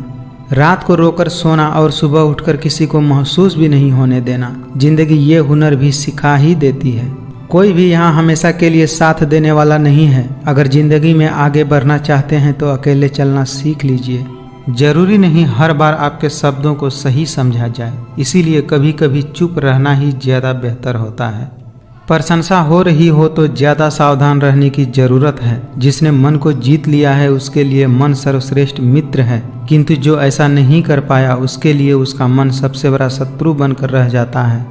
रात को रोकर सोना और सुबह उठकर किसी को महसूस भी नहीं होने देना, जिंदगी ये हुनर भी सिखा ही देती है। कोई भी यहाँ हमेशा के लिए साथ देने वाला नहीं है। अगर जिंदगी में आगे बढ़ना चाहते हैं तो अकेले चलना सीख लीजिए। जरूरी नहीं हर बार आपके शब्दों को सही समझा जाए, इसीलिए कभी कभी चुप रहना ही ज़्यादा बेहतर होता है। प्रशंसा हो रही हो तो ज़्यादा सावधान रहने की ज़रूरत है। जिसने मन को जीत लिया है उसके लिए मन सर्वश्रेष्ठ मित्र है, किंतु जो ऐसा नहीं कर पाया उसके लिए उसका मन सबसे बड़ा शत्रु बनकर रह जाता है।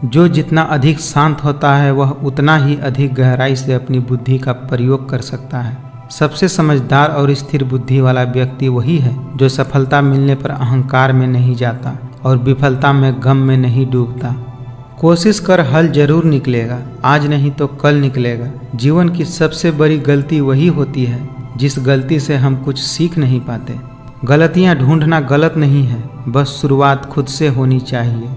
जो जितना अधिक शांत होता है वह उतना ही अधिक गहराई से अपनी बुद्धि का प्रयोग कर सकता है। सबसे समझदार और स्थिर बुद्धि वाला व्यक्ति वही है जो सफलता मिलने पर अहंकार में नहीं जाता और विफलता में गम में नहीं डूबता। कोशिश कर, हल जरूर निकलेगा, आज नहीं तो कल निकलेगा। जीवन की सबसे बड़ी गलती वही होती है जिस गलती से हम कुछ सीख नहीं पाते। गलतियां ढूंढना गलत नहीं है, बस शुरुआत खुद से होनी चाहिए।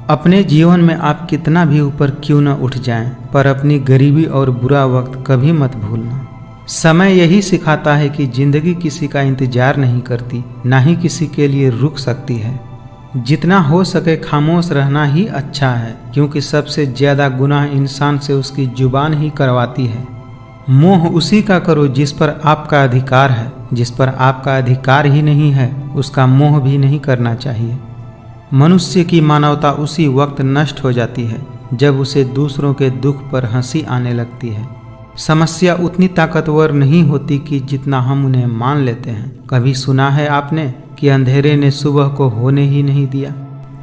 अपने जीवन में आप कितना भी ऊपर क्यों न उठ जाएं, पर अपनी गरीबी और बुरा वक्त कभी मत भूलना। समय यही सिखाता है कि जिंदगी किसी का इंतजार नहीं करती, ना ही किसी के लिए रुक सकती है। जितना हो सके खामोश रहना ही अच्छा है, क्योंकि सबसे ज़्यादा गुनाह इंसान से उसकी जुबान ही करवाती है। मोह उसी का करो जिस पर आपका अधिकार है, जिस पर आपका अधिकार ही नहीं है उसका मोह भी नहीं करना चाहिए। मनुष्य की मानवता उसी वक्त नष्ट हो जाती है जब उसे दूसरों के दुख पर हंसी आने लगती है। समस्या उतनी ताकतवर नहीं होती कि जितना हम उन्हें मान लेते हैं। कभी सुना है आपने कि अंधेरे ने सुबह को होने ही नहीं दिया?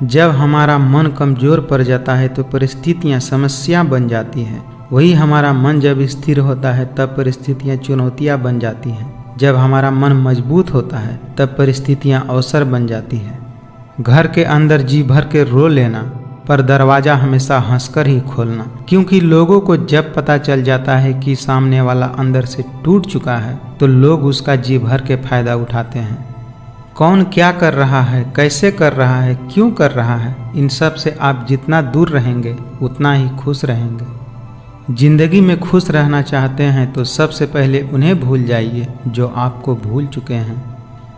जब हमारा मन कमज़ोर पड़ जाता है तो परिस्थितियां समस्या बन जाती हैं। वही हमारा मन जब स्थिर होता है तब परिस्थितियां चुनौतियां बन जाती हैं। जब हमारा मन मजबूत होता है तब परिस्थितियां अवसर बन जाती हैं। घर के अंदर जी भर के रो लेना, पर दरवाज़ा हमेशा हंसकर ही खोलना, क्योंकि लोगों को जब पता चल जाता है कि सामने वाला अंदर से टूट चुका है तो लोग उसका जी भर के फायदा उठाते हैं। कौन क्या कर रहा है, कैसे कर रहा है, क्यों कर रहा है, इन सब से आप जितना दूर रहेंगे उतना ही खुश रहेंगे। जिंदगी में खुश रहना चाहते हैं तो सबसे पहले उन्हें भूल जाइए जो आपको भूल चुके हैं।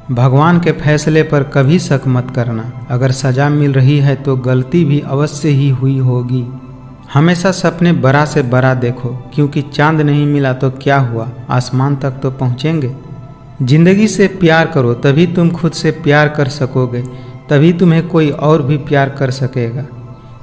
भगवान के फैसले पर कभी शक मत करना। अगर सजा मिल रही है तो गलती भी अवश्य ही हुई होगी। हमेशा सपने बड़ा से बड़ा देखो, क्योंकि चांद नहीं मिला तो क्या हुआ, आसमान तक तो पहुँचेंगे। जिंदगी से प्यार करो, तभी तुम खुद से प्यार कर सकोगे, तभी तुम्हें कोई और भी प्यार कर सकेगा।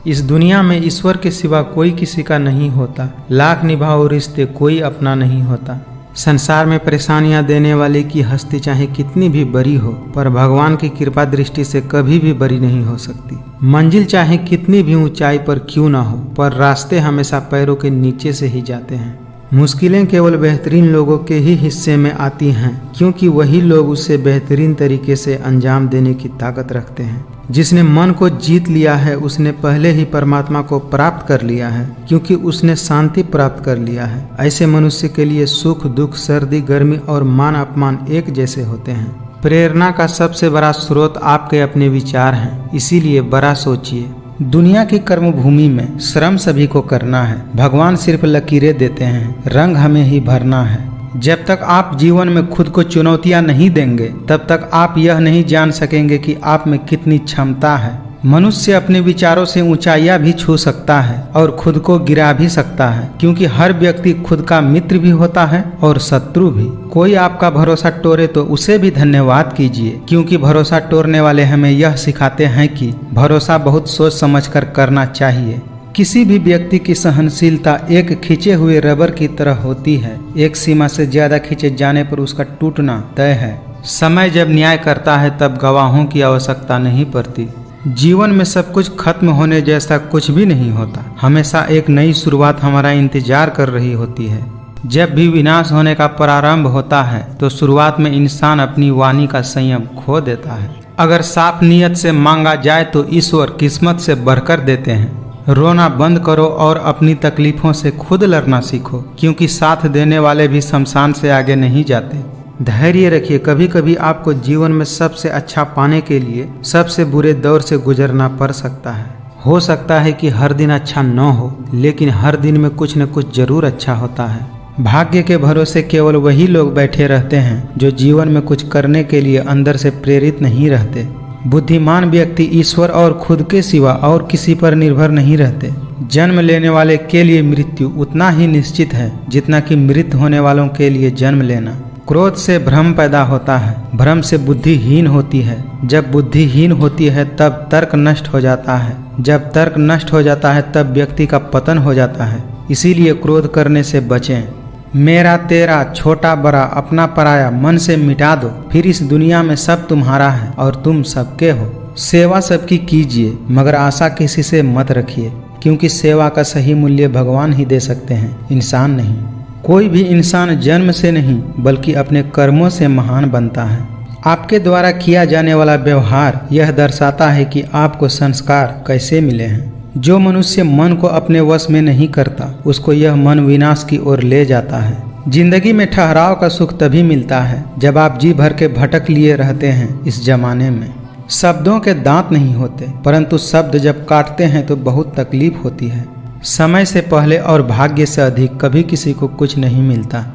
इस दुनिया में ईश्वर के सिवा कोई किसी का नहीं होता। लाख निभाओ रिश्ते, कोई अपना नहीं होता। संसार में परेशानियां देने वाले की हस्ती चाहे कितनी भी बड़ी हो, पर भगवान की कृपा दृष्टि से कभी भी बड़ी नहीं हो सकती। मंजिल चाहे कितनी भी ऊंचाई पर क्यों ना हो, पर रास्ते हमेशा पैरों के नीचे से ही जाते हैं। मुश्किलें केवल बेहतरीन लोगों के ही हिस्से में आती हैं, क्योंकि वही लोग उसे बेहतरीन तरीके से अंजाम देने की ताकत रखते हैं। जिसने मन को जीत लिया है उसने पहले ही परमात्मा को प्राप्त कर लिया है, क्योंकि उसने शांति प्राप्त कर लिया है। ऐसे मनुष्य के लिए सुख दुख, सर्दी गर्मी और मान अपमान एक जैसे होते हैं। प्रेरणा का सबसे बड़ा स्रोत आपके अपने विचार हैं, इसीलिए बड़ा सोचिए। दुनिया की कर्मभूमि में श्रम सभी को करना है। भगवान सिर्फ लकीरें देते हैं, रंग हमें ही भरना है। जब तक आप जीवन में खुद को चुनौतियां नहीं देंगे तब तक आप यह नहीं जान सकेंगे कि आप में कितनी क्षमता है। मनुष्य अपने विचारों से ऊंचाइयां भी छू सकता है और खुद को गिरा भी सकता है, क्योंकि हर व्यक्ति खुद का मित्र भी होता है और शत्रु भी। कोई आपका भरोसा तोड़े तो उसे भी धन्यवाद कीजिए, क्योंकि भरोसा तोड़ने वाले हमें यह सिखाते हैं कि भरोसा बहुत सोच समझकर करना चाहिए। किसी भी व्यक्ति की सहनशीलता एक खींचे हुए रबर की तरह होती है। एक सीमा से ज्यादा खींचे जाने पर उसका टूटना तय है। समय जब न्याय करता है तब गवाहों की आवश्यकता नहीं पड़ती। जीवन में सब कुछ खत्म होने जैसा कुछ भी नहीं होता। हमेशा एक नई शुरुआत हमारा इंतजार कर रही होती है। जब भी विनाश होने का प्रारंभ होता है तो शुरुआत में इंसान अपनी वाणी का संयम खो देता है। अगर साफ नीयत से मांगा जाए तो ईश्वर किस्मत से बढ़कर देते हैं। रोना बंद करो और अपनी तकलीफों से खुद लड़ना सीखो, क्योंकि साथ देने वाले भी शमशान से आगे नहीं जाते। धैर्य रखिए, कभी कभी आपको जीवन में सबसे अच्छा पाने के लिए सबसे बुरे दौर से गुजरना पड़ सकता है। हो सकता है कि हर दिन अच्छा न हो, लेकिन हर दिन में कुछ न कुछ जरूर अच्छा होता है। भाग्य के भरोसे केवल वही लोग बैठे रहते हैं जो जीवन में कुछ करने के लिए अंदर से प्रेरित नहीं रहते। बुद्धिमान व्यक्ति ईश्वर और खुद के सिवा और किसी पर निर्भर नहीं रहते। जन्म लेने वाले के लिए मृत्यु उतना ही निश्चित है जितना कि मृत होने वालों के लिए जन्म लेना। क्रोध से भ्रम पैदा होता है, भ्रम से बुद्धिहीन होती है। जब बुद्धिहीन होती है तब तर्क नष्ट हो जाता है, जब तर्क नष्ट हो जाता है तब व्यक्ति का पतन हो जाता है। इसीलिए क्रोध करने से बचें। मेरा तेरा, छोटा बड़ा, अपना पराया मन से मिटा दो, फिर इस दुनिया में सब तुम्हारा है और तुम सबके हो। सेवा सबकी कीजिए मगर आशा किसी से मत रखिए, क्योंकि सेवा का सही मूल्य भगवान ही दे सकते हैं, इंसान नहीं। कोई भी इंसान जन्म से नहीं बल्कि अपने कर्मों से महान बनता है। आपके द्वारा किया जाने वाला व्यवहार यह दर्शाता है कि आपको संस्कार कैसे मिले हैं। जो मनुष्य मन को अपने वश में नहीं करता उसको यह मन विनाश की ओर ले जाता है। जिंदगी में ठहराव का सुख तभी मिलता है जब आप जी भर के भटक लिए रहते हैं। इस जमाने में शब्दों के दांत नहीं होते, परंतु शब्द जब काटते हैं तो बहुत तकलीफ होती है। समय से पहले और भाग्य से अधिक कभी किसी को कुछ नहीं मिलता।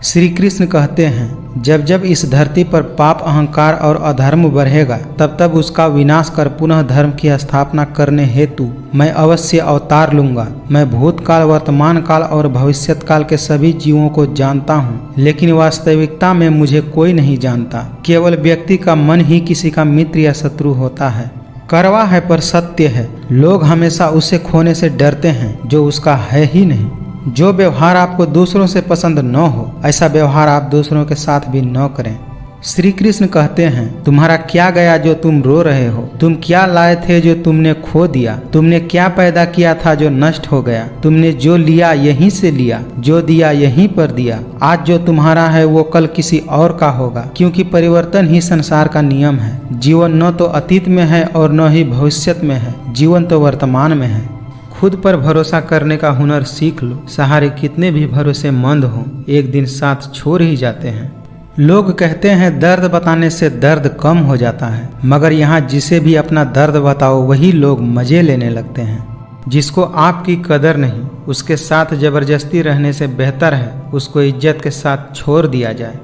श्री कृष्ण कहते हैं, जब जब इस धरती पर पाप, अहंकार और अधर्म बढ़ेगा तब तब उसका विनाश कर पुनः धर्म की स्थापना करने हेतु मैं अवश्य अवतार लूंगा। मैं भूतकाल, वर्तमान काल और भविष्यत काल के सभी जीवों को जानता हूँ, लेकिन वास्तविकता में मुझे कोई नहीं जानता। केवल व्यक्ति का मन ही किसी का मित्र या शत्रु होता है। कड़वा है पर सत्य है। लोग हमेशा उसे खोने से डरते हैं जो उसका है ही नहीं। जो व्यवहार आपको दूसरों से पसंद न हो, ऐसा व्यवहार आप दूसरों के साथ भी न करें। श्री कृष्ण कहते हैं, तुम्हारा क्या गया जो तुम रो रहे हो? तुम क्या लाए थे जो तुमने खो दिया? तुमने क्या पैदा किया था जो नष्ट हो गया? तुमने जो लिया यहीं से लिया, जो दिया यहीं पर दिया। आज जो तुम्हारा है वो कल किसी और का होगा, क्योंकि परिवर्तन ही संसार का नियम है। जीवन न तो अतीत में है और न ही भविष्यत में है, जीवन तो वर्तमान में है। खुद पर भरोसा करने का हुनर सीख लो। सहारे कितने भी भरोसेमंद हों, एक दिन साथ छोड़ ही जाते हैं। लोग कहते हैं दर्द बताने से दर्द कम हो जाता है, मगर यहाँ जिसे भी अपना दर्द बताओ वही लोग मजे लेने लगते हैं। जिसको आपकी कदर नहीं, उसके साथ जबरदस्ती रहने से बेहतर है उसको इज्जत के साथ छोड़ दिया जाए।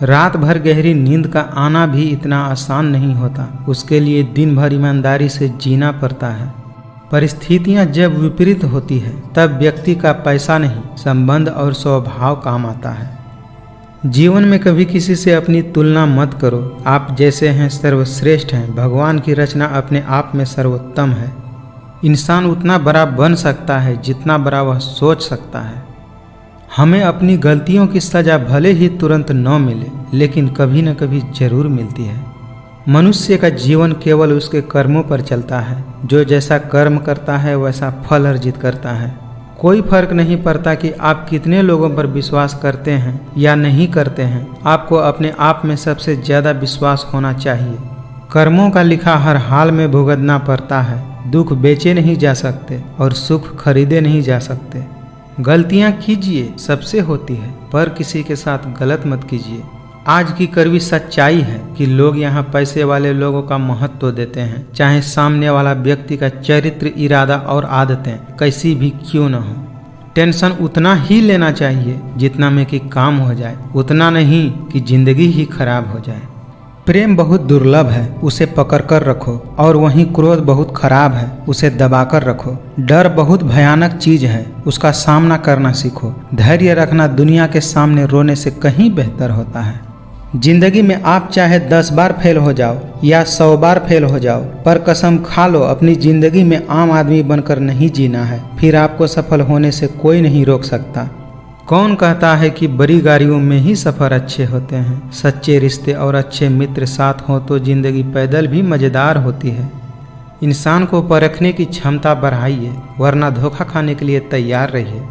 रात भर गहरी नींद का आना भी इतना आसान नहीं होता, उसके लिए दिन भर ईमानदारी से जीना पड़ता है। परिस्थितियाँ जब विपरीत होती है तब व्यक्ति का पैसा नहीं, संबंध और स्वभाव काम आता है। जीवन में कभी किसी से अपनी तुलना मत करो। आप जैसे हैं सर्वश्रेष्ठ हैं। भगवान की रचना अपने आप में सर्वोत्तम है। इंसान उतना बड़ा बन सकता है जितना बड़ा वह सोच सकता है। हमें अपनी गलतियों की सजा भले ही तुरंत न मिले, लेकिन कभी न कभी जरूर मिलती है। मनुष्य का जीवन केवल उसके कर्मों पर चलता है। जो जैसा कर्म करता है वैसा फल अर्जित करता है। कोई फर्क नहीं पड़ता कि आप कितने लोगों पर विश्वास करते हैं या नहीं करते हैं, आपको अपने आप में सबसे ज़्यादा विश्वास होना चाहिए। कर्मों का लिखा हर हाल में भुगतना पड़ता है। दुख बेचे नहीं जा सकते और सुख खरीदे नहीं जा सकते। गलतियां कीजिए, सबसे होती है, पर किसी के साथ गलत मत कीजिए। आज की कड़वी सच्चाई है कि लोग यहाँ पैसे वाले लोगों का महत्व देते हैं, चाहे सामने वाला व्यक्ति का चरित्र, इरादा और आदतें कैसी भी क्यों न हो। टेंशन उतना ही लेना चाहिए जितना में कि काम हो जाए, उतना नहीं कि जिंदगी ही खराब हो जाए। प्रेम बहुत दुर्लभ है, उसे पकड़ कर रखो, और वहीं क्रोध बहुत खराब है, उसे दबा कर रखो। डर बहुत भयानक चीज है, उसका सामना करना सीखो। धैर्य रखना दुनिया के सामने रोने से कहीं बेहतर होता है। जिंदगी में आप चाहे 10 बार फेल हो जाओ या 100 बार फेल हो जाओ, पर कसम खा लो अपनी जिंदगी में आम आदमी बनकर नहीं जीना है। फिर आपको सफल होने से कोई नहीं रोक सकता। कौन कहता है कि बड़ी गाड़ियों में ही सफ़र अच्छे होते हैं? सच्चे रिश्ते और अच्छे मित्र साथ हों तो जिंदगी पैदल भी मज़ेदार होती है। इंसान को परखने की क्षमता बढ़ाइए, वरना धोखा खाने के लिए तैयार रहिए।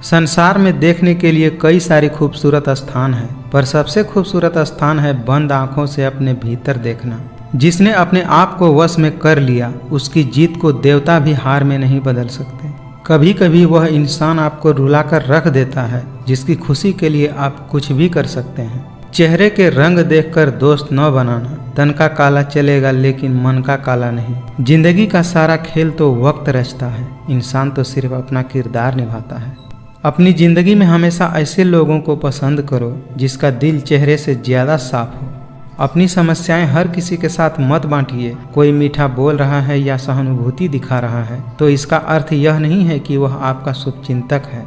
संसार में देखने के लिए कई सारे खूबसूरत स्थान हैं, पर सबसे खूबसूरत स्थान है बंद आंखों से अपने भीतर देखना। जिसने अपने आप को वश में कर लिया, उसकी जीत को देवता भी हार में नहीं बदल सकते। कभी कभी वह इंसान आपको रुलाकर रख देता है जिसकी खुशी के लिए आप कुछ भी कर सकते हैं। चेहरे के रंग देखकर दोस्त न बनाना। तन का काला चलेगा लेकिन मन का काला नहीं। जिंदगी का सारा खेल तो वक्त रचता है, इंसान तो सिर्फ अपना किरदार निभाता है। अपनी ज़िंदगी में हमेशा ऐसे लोगों को पसंद करो जिसका दिल चेहरे से ज़्यादा साफ हो। अपनी समस्याएं हर किसी के साथ मत बांटिए। कोई मीठा बोल रहा है या सहानुभूति दिखा रहा है तो इसका अर्थ यह नहीं है कि वह आपका शुभचिंतक है।